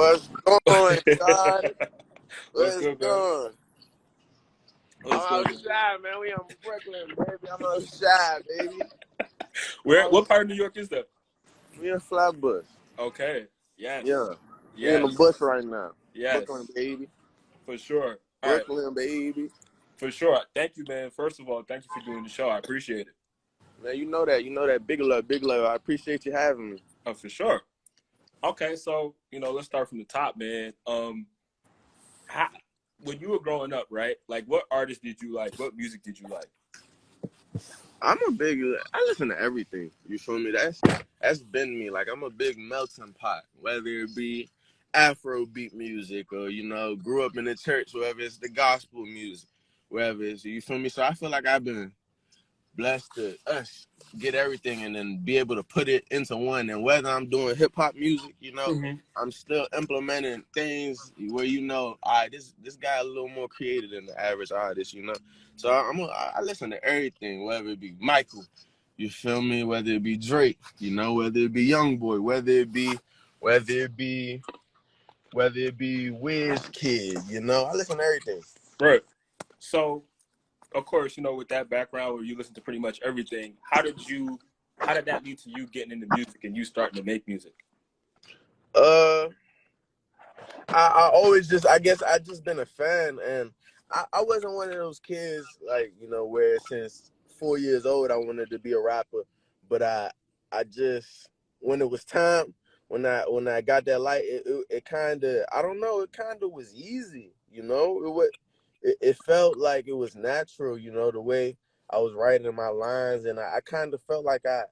What's going, God? What's What's good, man? going? What's I'm good, man? outside, man. We in Brooklyn, baby. I'm outside, baby. What part of New York is that? We in Flatbush. Okay. Yes. Yeah. We in the Yes. bush right now. Yes. Brooklyn, baby. For sure. All right. Brooklyn, baby. For sure. Thank you, man. First of all, thank you for doing the show. I appreciate it. Man, you know that. You know that. Big love, big love. I appreciate you having me. Oh, for sure. Okay, so let's start from the top, man. How, when you were growing up, right? Like, what artists did you like? What music did you like? I listen to everything. You feel me? That's been me. Like, I'm a big melting pot, whether it be Afrobeat music or, grew up in the church, whether it's the gospel music, wherever it's, you feel me? So I feel like I've been blessed to get everything and then be able to put it into one. And whether I'm doing hip hop music, I'm still implementing things where all right, this guy a little more creative than the average artist, So I listen to everything, whether it be Michael, you feel me, whether it be Drake, whether it be YoungBoy, whether it be Wiz Kid, I listen to everything. Right. So, of course, with that background where you listen to pretty much everything, how did that lead to you getting into music and you starting to make music? I always I guess I just been a fan, and I wasn't one of those kids like, where since 4 years old I wanted to be a rapper, but I just, when it was time, when I got that light, it kind of, I don't know, it kind of was easy, it felt like it was natural, the way I was writing my lines, and I kind of felt like it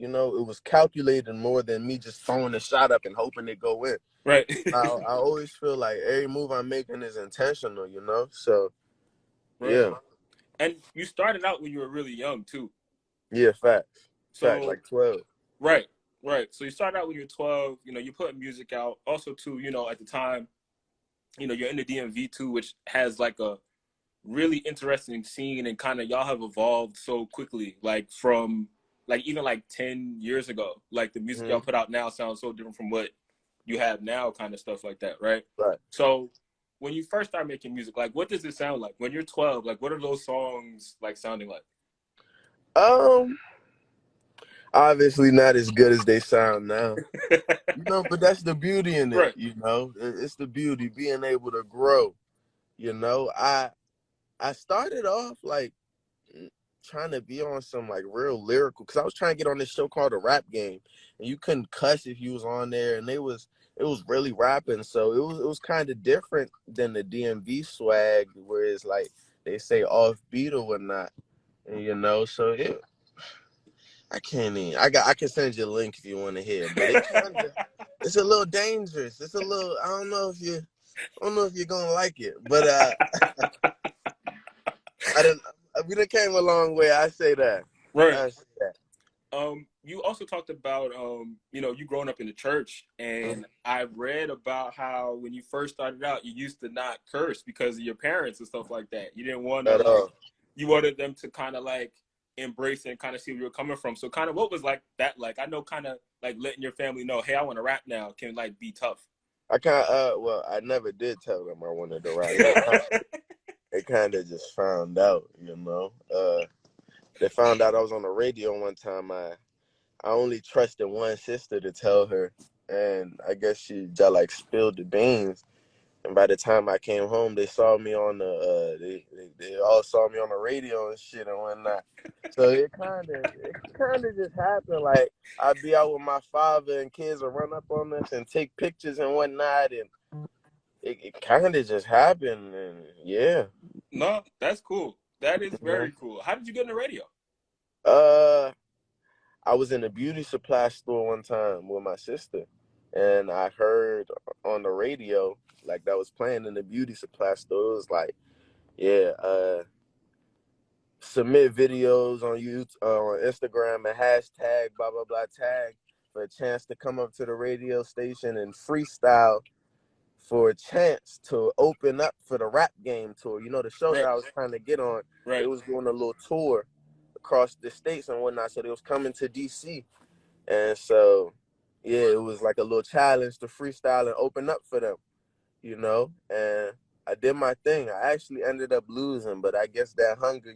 was calculated more than me just throwing a shot up and hoping it go in. Right. I always feel like every move I'm making is intentional, So, right. Yeah. And you started out when you were really young, too. Yeah, facts. So, Facts, like 12. Right. So you started out when you were 12. You put music out. Also, too, at the time, you're in the DMV, too, which has, like, a really interesting scene, and kind of y'all have evolved so quickly, like, from, like, even, like, 10 years ago. Like, the music y'all put out now sounds so different from what you have now, kind of stuff like that, right? Right. So when you first start making music, like, what does it sound like? When you're 12, like, what are those songs, like, sounding like? Obviously not as good as they sound now. But that's the beauty in it, Right. It's the beauty, being able to grow, I started off, like, trying to be on some, like, real lyrical, because I was trying to get on this show called The Rap Game, and you couldn't cuss if you was on there, and it was really rapping, so it was kind of different than the DMV swag, where it's like they say offbeat or whatnot, and so I can't even. I can send you a link if you want to hear, but it's a little dangerous. It's a little. I don't know if you're gonna like it, but we done came a long way. I say that. Right. I say that. You also talked about, you growing up in the church, and I read about how when you first started out, you used to not curse because of your parents and stuff like that. You didn't want to, you wanted them to kind of, like, embrace and kind of see where you're coming from. So kind of what was, like, that like? I know, kind of, like, letting your family know, hey, I want to rap now, can, like, be tough. I I never did tell them I wanted to rap. They kind of just found out, They found out I was on the radio one time. I only trusted one sister to tell her, and I guess she just, like, spilled the beans. And by the time I came home, they saw me on they all saw me on the radio and shit and whatnot. So it kind of just happened. Like, I'd be out with my father and kids would run up on us and take pictures and whatnot, and it kind of just happened. And yeah. No, that's cool. That is very cool. How did you get in the radio? I was in a beauty supply store one time with my sister, and I heard on the radio, like, that was playing in the beauty supply store. It was like, submit videos on YouTube, on Instagram, and hashtag blah blah blah tag for a chance to come up to the radio station and freestyle for a chance to open up for the Rap Game tour. The show that I was trying to get on. Right. It was doing a little tour across the states and whatnot, so they was coming to DC, and so yeah, it was like a little challenge to freestyle and open up for them, you know. And I did my thing. I actually ended up losing, but I guess that hunger,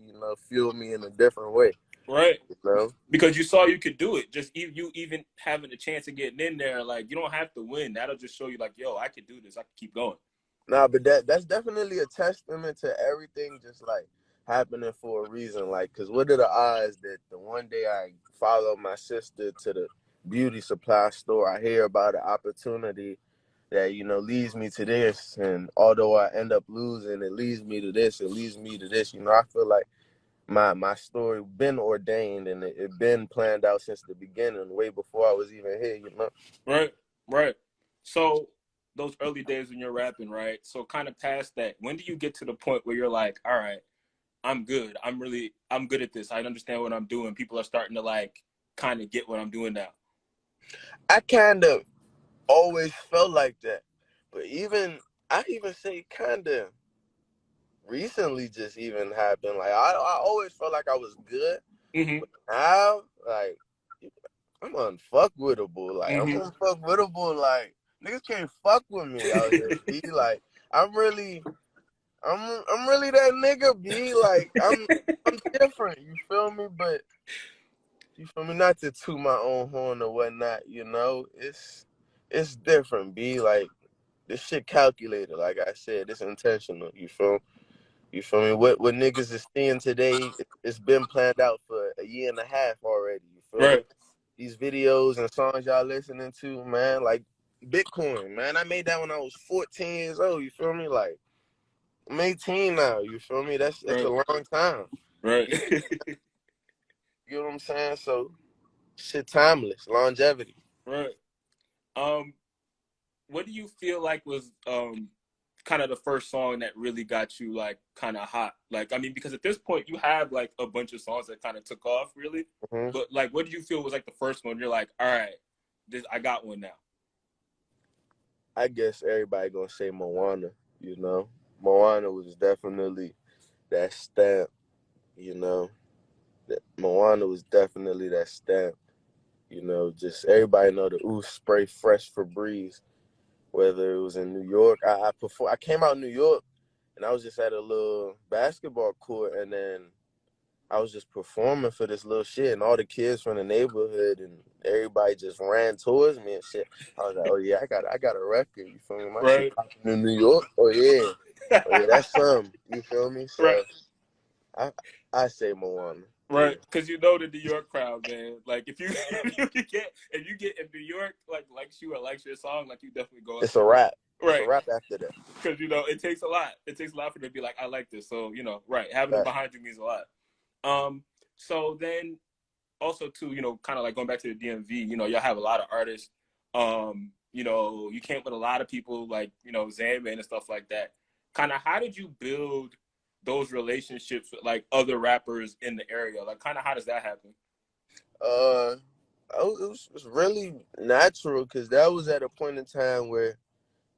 fueled me in a different way, Right. you know. Because you saw you could do it. Just you even having a chance of getting in there, like you don't have to win. That'll just show you, like, yo, I could do this. I can keep going. Nah, but that's definitely a testament to everything just like happening for a reason. Like, cause what are the odds that the one day I follow my sister to the beauty supply store, I hear about an opportunity that leads me to this, and although I end up losing, it leads me to this, it leads me to this. I feel like my story been ordained and it been planned out since the beginning, way before I was even here. Right, right. So those early days when you're rapping, right? So kind of past that, when do you get to the point where you're like, all right, I'm good. I'm good at this. I understand what I'm doing. People are starting to like kind of get what I'm doing now. I kind of always felt like that, but I even say kind of recently just even happened. Like I always felt like I was good, Mm-hmm. but now like I'm unfuckwittable. Like I'm Mm-hmm. unfuckwittable. Like niggas can't fuck with me out here. B. Like I'm really that nigga. B. Like I'm different. You feel me? But you feel me? Not to toot my own horn or whatnot. It's different. B. Like this shit calculated. Like I said, it's intentional. You feel? You feel me? What niggas is seeing today, it's been planned out for a year and a half already. You feel me? Right. These videos and songs y'all listening to, man, like Bitcoin, man. I made that when I was 14 years old. You feel me? Like I'm 18 now. You feel me? That's a Right. long time. Right. You get what I'm saying? So shit, timeless, longevity. Right. Um, what do you feel like was kind of the first song that really got you like kind of hot? Like, I mean, because at this point you have like a bunch of songs that kind of took off, really. Hmm. But like, what do you feel was like the first one? You're like, all right, this I got one now. I guess everybody gonna say Moana. You know, Moana was definitely that stamp. You know, that Moana was definitely that stamp. Just everybody know the Ooh Spray Fresh Febreze. Whether it was in New York, I came out in New York, and I was just at a little basketball court, and then I was just performing for this little shit, and all the kids from the neighborhood and everybody just ran towards me and shit. I was like, oh yeah, I got a record. You feel me? My shit Right. popping in New York. Oh yeah, that's something. You feel me? Right. So I I say Moana. Yeah, Right, because you know the New York crowd, man. Like if you if New York like likes you or likes your song, like you definitely go up it's a there. wrap. It's a Right, wrap after that. because it takes a lot. It takes a lot for them to be like, I like this. So right, having them That behind you means a lot. Um, so then also too, kind of like going back to the DMV, y'all have a lot of artists. You came with a lot of people like Zandman and stuff like that. Kind of, how did you build those relationships with like other rappers in the area? Like, kind of, how does that happen? uh, it was really natural because that was at a point in time where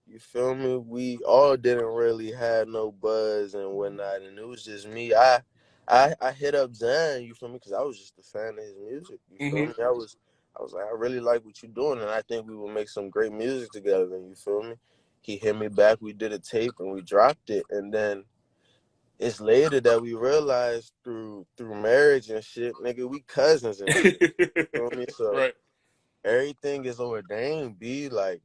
you feel me. We all didn't really have no buzz and whatnot, and it was just me. I hit up Zan. You feel me? Because I was just a fan of his music. You feel Mm-hmm. me? I was like, I really like what you're doing, and I think we will make some great music together. And you feel me? He hit me back. We did a tape and we dropped it, and then it's later that we realized through marriage and shit, nigga, we cousins and shit. You feel me? So Right, everything is ordained. Be like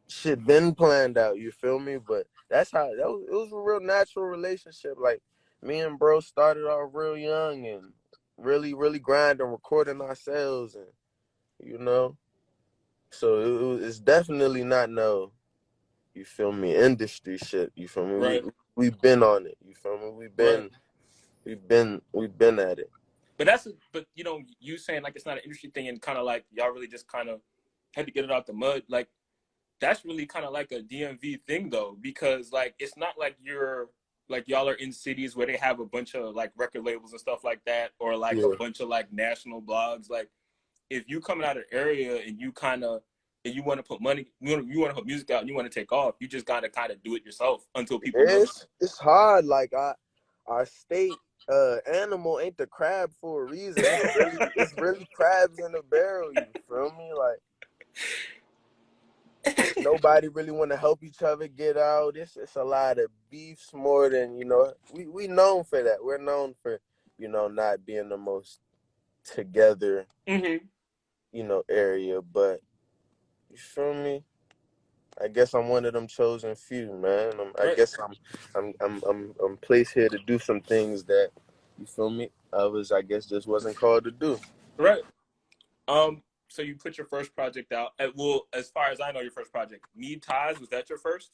shit been planned out. You feel me? But that's how it was a real natural relationship. Like me and bro started off real young and really really grinding, recording ourselves, and you know. So it's definitely not no. You feel me? Industry shit. You feel me? right. We've been on it. You feel me? Right. We've been at it. But you saying like it's not an industry thing and kind of like y'all really just kind of had to get it out the mud. Like that's really kind of like a DMV thing though, because like it's not like you're like y'all are in cities where they have a bunch of like record labels and stuff like that, or like a Yeah. bunch of like national blogs. Like if you coming out of an area and you kind of and you want to put money, you want to put music out and you want to take off, you just gotta kind of do it yourself until people notice. It's hard. Like our state animal ain't the crab for a reason. It's really crabs in the barrel. You feel me? Like Nobody really want to help each other get out. It's a lot of beefs more than, we known for that. We're known for, not being the most together, Mm-hmm. area. But you feel me? I guess I'm one of them chosen few, man. I Right. guess I'm placed here to do some things that, you feel me, others I guess just wasn't called to do. Right. So you put your first project out. Well, as far as I know, your first project, Need Ties, was that your first?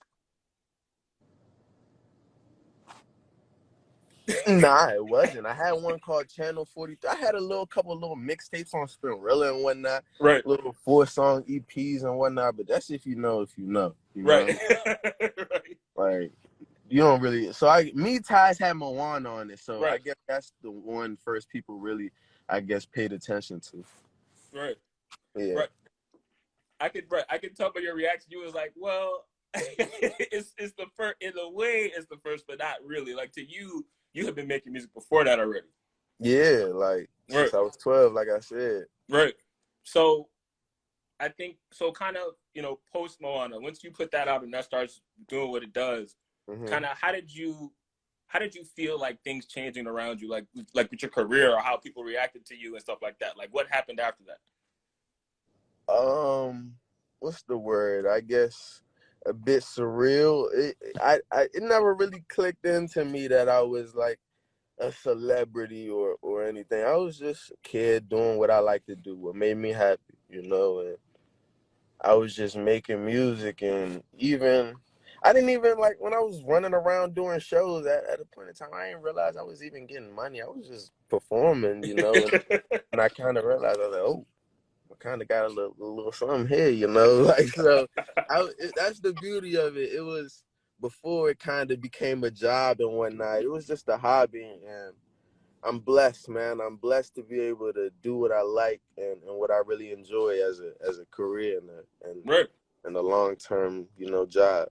Nah, it wasn't. I had one called Channel 43. I had couple little mixtapes on Spinrilla and whatnot, Right. little 4-song EPs and whatnot. But that's if you know, you know. Right. Right. Like you don't really. So Me Ties had Moana on it, so I Right. guess that's the one first people really, I guess, paid attention to. Right. Yeah. Right. I could tell by your reaction. You was like, well, it's the first in a way. It's the first, but not really. Like to you, you have been making music before that already. Yeah, like Right. since I was 12, like I said. Right. So I think so. Kind of, post Moana. Once you put that out and that starts doing what it does, Hmm. kind of, how did you feel like things changing around you, like with your career or how people reacted to you and stuff like that? Like, what happened after that? What's the word? I guess a bit surreal. It never really clicked into me that I was like a celebrity or anything. I was just a kid doing what I like to do, what made me happy. And I was just making music, and even I didn't even like when I was running around doing shows at a point in time. I didn't realize I was even getting money. I was just performing. And I kind of realized I was like, oh, I kind of got a little something here. Like so. That's the beauty of it. It was before it kind of became a job and whatnot. It was just a hobby, and I'm blessed, man. I'm blessed to be able to do what I like and what I really enjoy as a career Right. and a long term, job.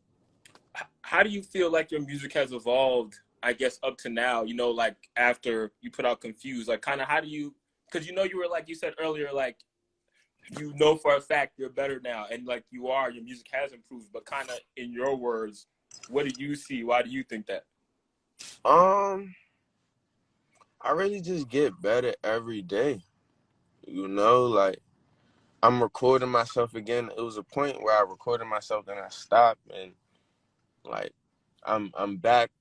How do you feel like your music has evolved, I guess, up to now? Like after you put out Confused, like kind of how do you? Because you were like you said earlier, like for a fact you're better now, and like your music has improved. But kind of in your words, what do you see? Why do you think that? Um, I really just get better every day. Like I'm recording myself again. It was a point where I recorded myself, then I stopped, and like I'm back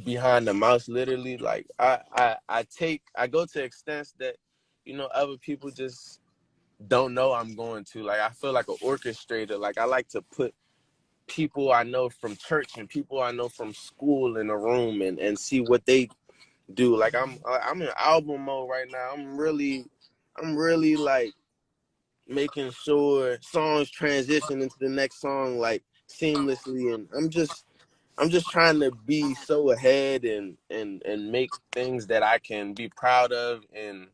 behind the mouse literally. Like I go to extents that other people just don't know I'm going to. Like I feel like an orchestrator. Like I like to put people I know from church and people I know from school in a room and see what they do. Like I'm in album mode right now. I'm really like making sure songs transition into the next song like seamlessly, and I'm just trying to be so ahead and make things that I can be proud of in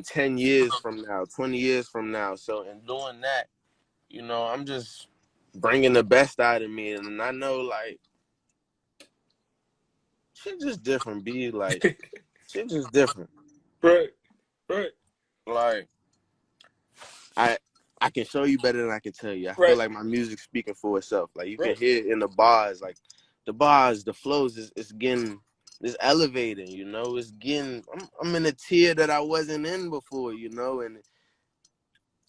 10 years from now, 20 years from now. So in doing that, I'm just bringing the best out of me, and I know like shit just different, be like shit just different. Right. Right. Like I I can show you better than I can tell you. I feel Right. like my music's speaking for itself. Like you can Right. hear it in the bars, like the flows is getting it's elevating, It's getting I'm in a tier that I wasn't in before, and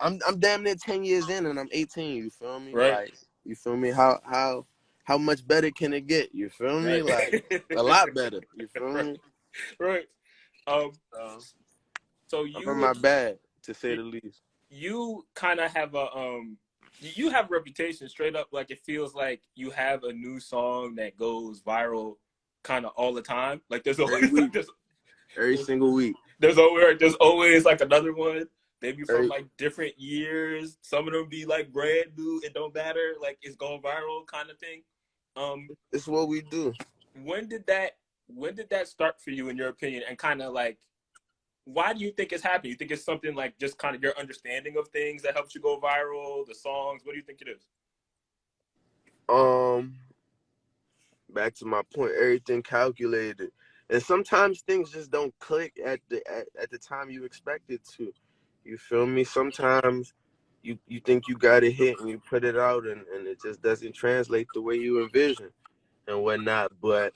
I'm damn near 10 years in and I'm 18, you feel me? Right. Like you feel me? How much better can it get? You feel me? Right. Like a lot better. You feel Right. me? Right. Um. So, So I'm in you my bag, to say the least. you kind of have you have a reputation straight up. Like it feels like you have a new song that goes viral kind of all the time. Like there's Every always like week, every there's single week. there's always like another one, maybe from Every, like different years. Some of them be like brand new. It don't matter. Like it's going viral kind of thing. Um, it's what we do. when did that start for you in your opinion? And kind of like why do you think it's happening? You think it's something like just kind of your understanding of things that helps you go viral, the songs? What do you think it is? Um, Back to my point, everything calculated, and sometimes things just don't click at the time you expect it to. You feel me? Sometimes you think you got a hit and you put it out and it just doesn't translate the way you envision and whatnot. But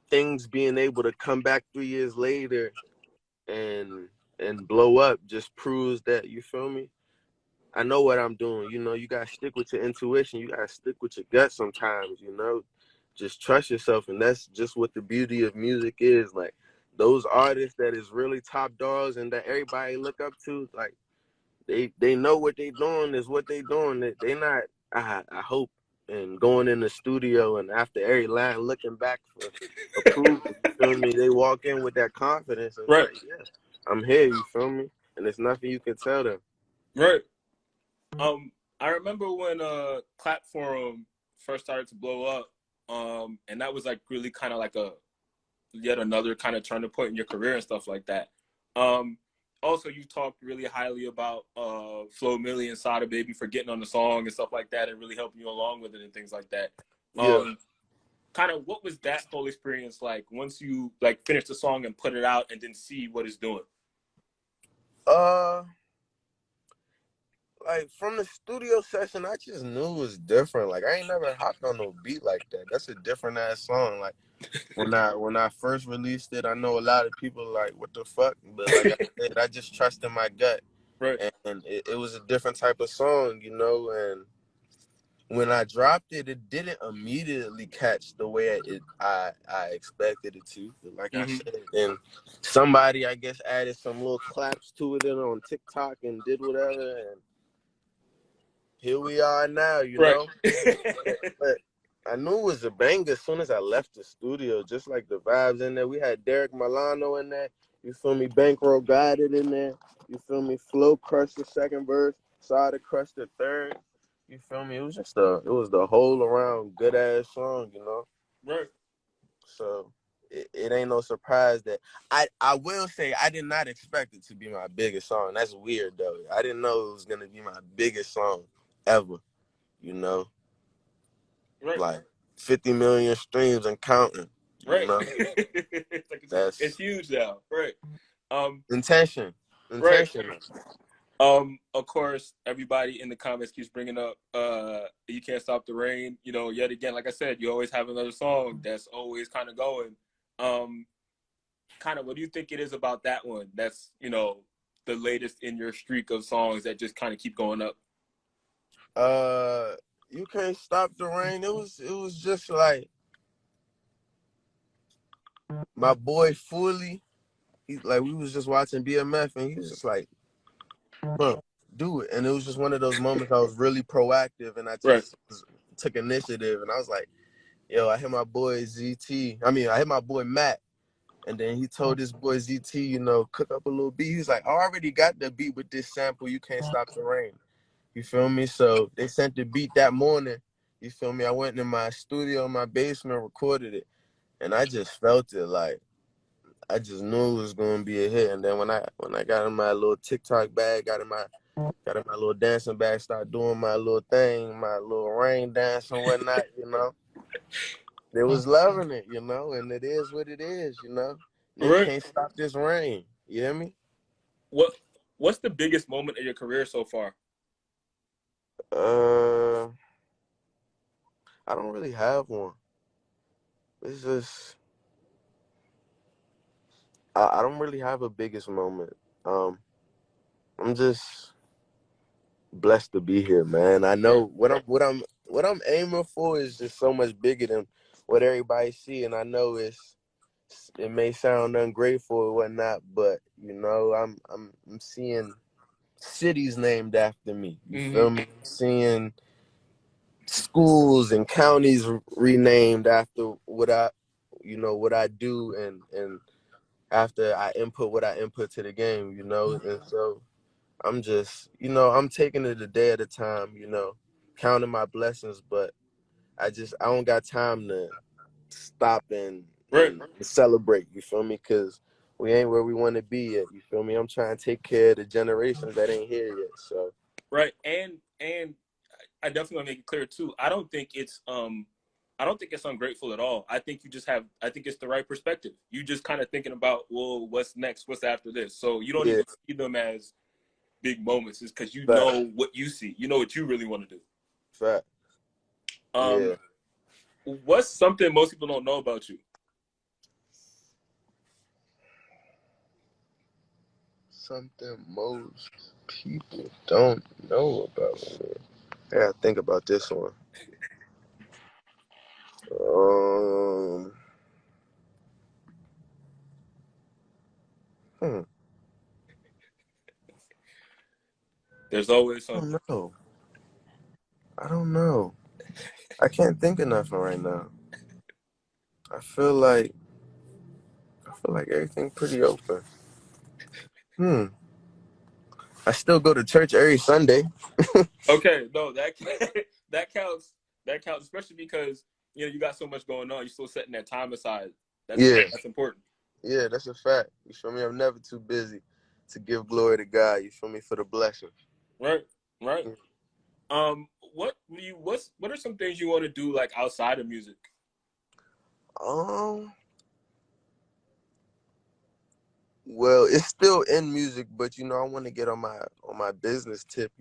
things being able to come back 3 years later and blow up just proves that, you feel me? I know what I'm doing. You know, you gotta stick with your intuition. You gotta stick with your gut sometimes, you know. Just trust yourself, and that's just what the beauty of music is. Like those artists that is really top dogs and that everybody look up to, like they know what they doing is what they doing. They not I hope and going in the studio and after every line looking back for approval. You feel me? They walk in with that confidence and Right. like, yeah, I'm here. You feel me? And there's nothing you can tell them. Right. I remember when Clap Forum first started to blow up, and that was like really kind of like a yet another kind of turning point in your career and stuff like that. Um, Also, you talked really highly about Flo Milli and Sada Baby for getting on the song and stuff like that, and really helping you along with it and things like that. Yeah. Kind of what was that whole experience like once you like finished the song and put it out and then see what it's doing? Uh, like from the studio session, I just knew it was different. Like I ain't never hopped on no beat like that. That's a different ass song. Like when I first released it, I know a lot of people like, what the fuck? But like I said, I just trusted my gut, Right. and it was a different type of song, you know. And when I dropped it, it didn't immediately catch the way I expected it to. Like I Mm-hmm. said, and somebody I guess added some little claps to it on TikTok and did whatever, and here we are now, you Right. know. But I knew it was a banger as soon as I left the studio. Just like the vibes in there. We had Derek Milano in there. You feel me? Bankroll guided in there. You feel me? Flo crushed the second verse. Sada crushed the third. You feel me? It was just it was the whole around good ass song, you know. Right. So it ain't no surprise that I will say I did not expect it to be my biggest song. That's weird though. I didn't know it was gonna be my biggest song ever. You know, Right. like 50 million streams and counting. You Right. know, It's like it's that's huge now. Right. Um. intention. Right. Intention. Of course, everybody in the comments keeps bringing up "You Can't Stop the Rain." You know, yet again, like I said, you always have another song that's always kind of going. Um, Kind of, what do you think it is about that one? That's the latest in your streak of songs that just kind of keep going up. Uh, you can't stop the rain. It was just like my boy Fully. He like we was just watching BMF and he was just like, bro, do it. And it was just one of those moments I was really proactive and I Right. just took initiative and I was like, yo, I hit my boy ZT. I mean, I hit my boy Matt. And then he told his boy ZT, you know, cook up a little beat. He was like, I already got the beat with this sample. You can't stop the rain. You feel me? So they sent the beat that morning. You feel me? I went in my studio in my basement, recorded it. And I just felt it like I just knew it was gonna be a hit. And then when I got in my little TikTok bag, got in my little dancing bag, started doing my little thing, my little rain dance and whatnot, you know. They was loving it, you know, and it is what it is, you know. All Nigga right. can't stop this rain. You hear me? What What's the biggest moment of your career so far? Uh, I don't really have one. It's just I don't really have a biggest moment. Um, I'm just blessed to be here, man. I Right. know what I'm aiming for is just so much bigger than what everybody see, and I know it may sound ungrateful or whatnot, but you know I'm seeing cities named after me. You Mm-hmm. feel me? I'm seeing schools and counties renamed after what I do and after I input what I input to the game, you know, and so I'm just, I'm taking it a day at a time, counting my blessings, but I don't got time to stop Right. and celebrate, you feel me? Because we ain't where we want to be yet, you feel me? I'm trying to take care of the generations that ain't here yet, so. Right. And I definitely want to make it clear too. I don't think it's ungrateful at all. I think it's the right perspective. You just kind of thinking about, well, what's next? What's after this? So you don't Yeah, even see them as big moments is because you Fact. know what you see. You know what you really want to do. Fact. Um, Yeah. what's something most people don't know about you? Something most people don't know about me. I gotta think about this one. Um, hmm, There's always I something. don't know. I don't know. I can't think of nothing right now. I feel like everything pretty open. Hmm. I still go to church every Sunday. Okay, no, that counts. That counts, especially because you got so much going on. You're still setting that time aside. Yeah. That's important. Yeah, that's a fact. You feel me? I'm never too busy to give glory to God. You feel me? For the blessing. Right, right. What are some things you want to do like outside of music? Um, well, it's still in music, but I want to get on my business tip.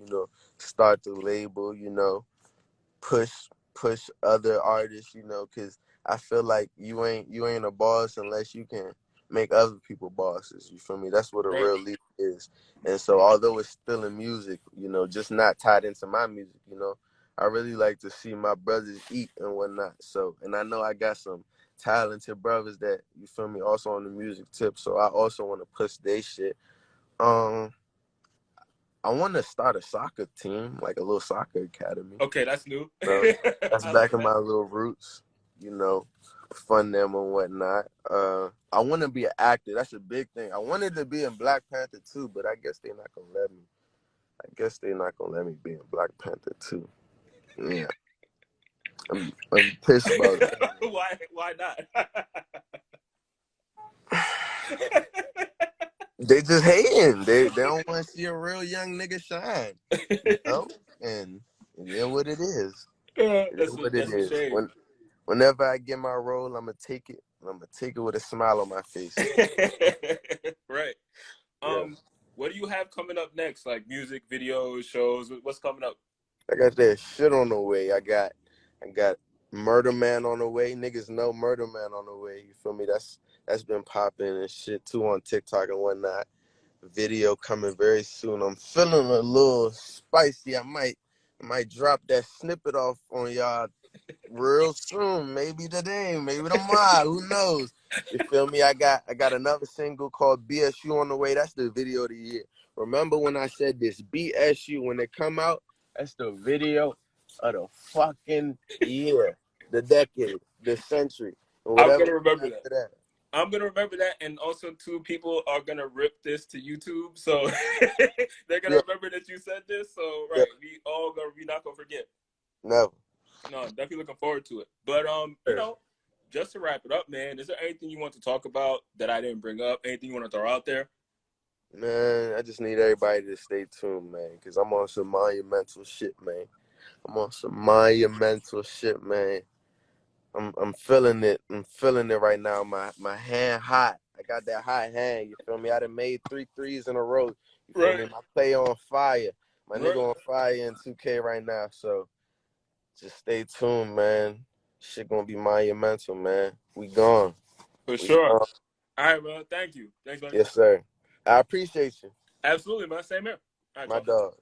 Start the label. Push push other artists. Because I feel like you ain't a boss unless you can make other people bosses. You feel me? That's what a Right. real leader is. And so, although it's still in music, just not tied into my music. I really like to see my brothers eat and whatnot. So, and I know I got some talented brothers that you feel me also on the music tip. So I also want to push their shit. Um, I want to start a soccer team, like a little soccer academy. Okay, that's new. So that's I back like in that. my little roots, fund them and whatnot. I want to be an actor. That's a big thing. I wanted to be in Black Panther too, but I guess they're not gonna let me. I guess they're not gonna let me be in Black Panther too. Yeah, I'm pissed about it. Why not? They just hating. They don't want to see a real young nigga shine, you know. And yeah, what it is. It is what it That's a is. shame. Whenever I get my role, I'ma take it. I'm gonna take it with a smile on my face. Right. Yeah. What do you have coming up next? Like music, videos, shows? What's coming up? I got that shit on the way. I got Murder Man on the way. Niggas know Murder Man on the way. You feel me? That's been popping and shit too on TikTok and whatnot. Video coming very soon. I'm feeling a little spicy. I might drop that snippet off on y'all real soon. Maybe today, maybe tomorrow. Who knows? You feel me? I got another single called BSU on the way. That's the video of the year. Remember when I said this BSU when it come out? That's the video of the fucking year, the decade, the century, and I'm whatever gonna remember that. after that. I'm gonna remember that, and also two people are gonna rip this to YouTube, so they're gonna Yeah, remember that you said this. So yeah, right, we not gonna forget. never. No, definitely looking forward to it. But just to wrap it up, man, is there anything you want to talk about that I didn't bring up? Anything you want to throw out there? Man, I just need everybody to stay tuned, man, because I'm on some monumental shit, man. I'm on some monumental shit, man. I'm feeling it. I'm feeling it right now. My hand hot. I got that hot hand. You feel me? I done made 3 threes in a row. You feel me? Right, My play on fire. My nigga right, on fire in 2K right now. So just stay tuned, man. Shit gonna be monumental, man. We gone. for We sure. gone. All right, man. Thank you. Thanks, man. Yes, sir. I appreciate you, Absolutely, man. Same here. All right, my talk. dog.